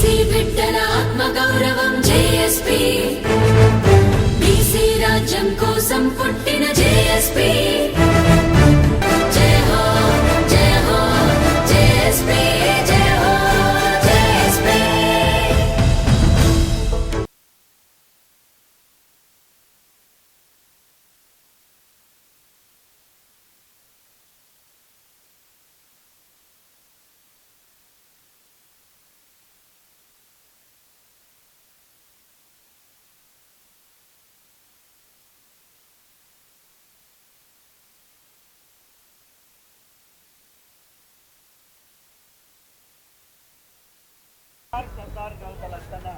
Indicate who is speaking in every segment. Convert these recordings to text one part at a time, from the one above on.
Speaker 1: BC బిడ్డల ఆత్మగౌరవం JSP, BC రాజ్యం కోసం పుట్టిన జేఎస్పీ. జయ హో జయ హో జేఎస్పీ, జయ హో జేఎస్పీ.
Speaker 2: सरदार गौतम लच्छन्न,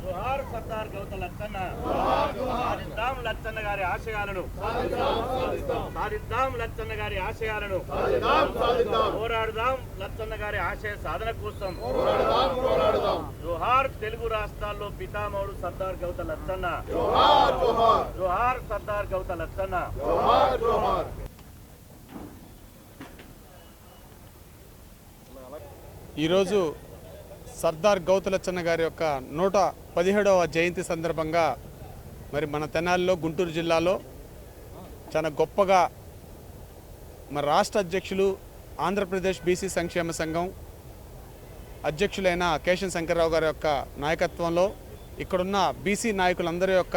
Speaker 2: जोहार सरदार गौतम लच्छन्न. సాధిద్దాం లచ్చన్న గారి ఆశయాలను, సాధిద్దాం లచ్చన్న గారి ఆశయాలను, పోరాడుదాం లచ్చన్న గారి ఆశయ సాధన కోసం. జోహార్ తెలుగు రాష్ట్రాల్లో పితామహుడు సర్దార్ గౌతమ్ లచ్చన్న, జోహార్ సర్దార్ గౌతమ్ లచ్చన్న.
Speaker 3: ఈరోజు సర్దార్ గౌతమ్ లచ్చన్న గారి యొక్క 117వ జయంతి సందర్భంగా మరి మన తెనాలిలో గుంటూరు జిల్లాలో చాలా గొప్పగా మరి రాష్ట్ర అధ్యక్షులు ఆంధ్రప్రదేశ్ బీసీ సంక్షేమ సంఘం అధ్యక్షులైన కేశవ శంకర్రావు గారి యొక్క నాయకత్వంలో ఇక్కడున్న బీసీ నాయకులందరి యొక్క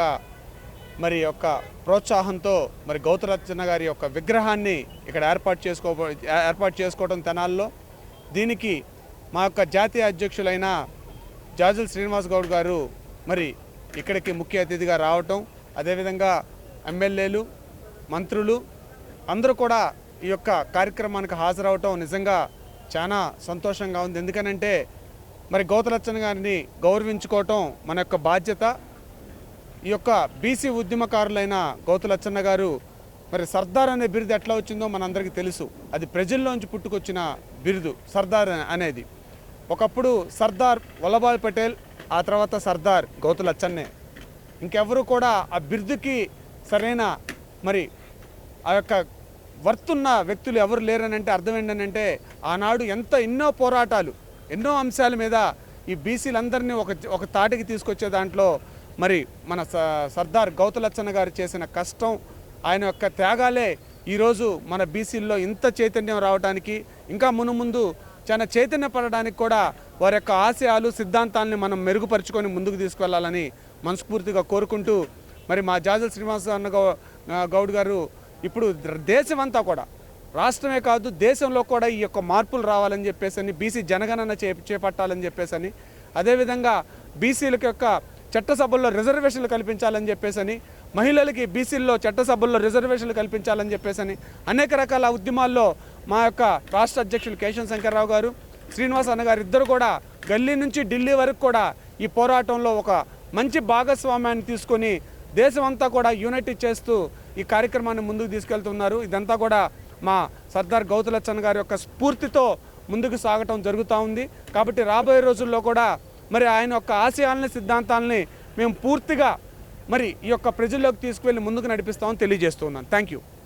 Speaker 3: మరి యొక్క ప్రోత్సాహంతో మరి గౌతమ్ లచ్చన్న గారి యొక్క విగ్రహాన్ని ఇక్కడ ఏర్పాటు చేసుకోవడం తెనాలిలో. దీనికి మా యొక్క జాతీయ అధ్యక్షులైన జాజుల శ్రీనివాస్ గౌడ్ గారు మరి ఇక్కడికి ముఖ్య అతిథిగా రావటం, అదేవిధంగా ఎమ్మెల్యేలు, మంత్రులు అందరూ కూడా ఈ యొక్క కార్యక్రమానికి హాజరవటం నిజంగా చాలా సంతోషంగా ఉంది. ఎందుకనంటే మరి గౌతమ్ లచ్చన్న గారిని గౌరవించుకోవటం మన యొక్క బాధ్యత. ఈ యొక్క బీసీ ఉద్యమకారులైన గౌతమ్ లచ్చన్న గారు మరి సర్దార్ అనే బిరుదు ఎట్లా వచ్చిందో మనందరికీ తెలుసు. అది ప్రజల్లోంచి పుట్టుకొచ్చిన బిరుదు సర్దార్ అనేది. ఒకప్పుడు సర్దార్ వల్లభాయ్ పటేల్, ఆ తర్వాత సర్దార్ గౌతమ్ లచ్చన్నే. ఇంకెవరు కూడా ఆ బిరుదుకి సరైన మరి ఆ యొక్క వర్తున్న వ్యక్తులు ఎవరు లేరనంటే అర్థం ఏంటంటే ఆనాడు ఎన్నో పోరాటాలు, ఎన్నో అంశాల మీద ఈ బీసీలందరినీ ఒక తాటికి తీసుకొచ్చే దాంట్లో మరి మన సర్దార్ గౌతమ్ లచ్చన్న గారు చేసిన కష్టం, ఆయన యొక్క త్యాగాలే ఈరోజు మన బీసీల్లో ఇంత చైతన్యం రావడానికి, ఇంకా ముందు చాలా చైతన్యపడడానికి కూడా వారి యొక్క ఆశయాలు సిద్ధాంతాలని మనం మెరుగుపరుచుకొని ముందుకు తీసుకువెళ్ళాలని మనస్ఫూర్తిగా కోరుకుంటూ మరి మా జాజుల శ్రీనివాస గౌడ్ గారు ఇప్పుడు దేశమంతా కూడా, రాష్ట్రమే కాదు దేశంలో కూడా ఈ యొక్క మార్పులు రావాలని చెప్పేసి, బీసీ జనగణన చేపట్టాలని చెప్పేసి, అదేవిధంగా బీసీలకు యొక్క చట్టసభల్లో రిజర్వేషన్లు కల్పించాలని చెప్పేసి, మహిళలకి బీసీల్లో చట్టసభల్లో రిజర్వేషన్లు కల్పించాలని చెప్పేసి అనేక రకాల ఉద్యమాల్లో మా యొక్క రాష్ట్ర అధ్యక్షులు కేశవ శంకర్రావు గారు, శ్రీనివాస్ అన్న గారు ఇద్దరు కూడా గల్లీ నుంచి ఢిల్లీ వరకు కూడా ఈ పోరాటంలో ఒక మంచి భాగస్వామ్యాన్ని తీసుకొని దేశమంతా కూడా యూనిటీ చేస్తూ ఈ కార్యక్రమాన్ని ముందుకు తీసుకెళ్తున్నారు. ఇదంతా కూడా మా సర్దార్ గౌతమ్ లచ్చన్న గారి యొక్క స్ఫూర్తితో ముందుకు సాగటం జరుగుతూ ఉంది. కాబట్టి రాబోయే రోజుల్లో కూడా మరి ఆయన యొక్క ఆశయాలని, సిద్ధాంతాలని మేము పూర్తిగా మరి ఈ యొక్క ప్రజల్లోకి తీసుకువెళ్ళి ముందుకు నడిపిస్తామని తెలియజేస్తున్నాను. Thank you.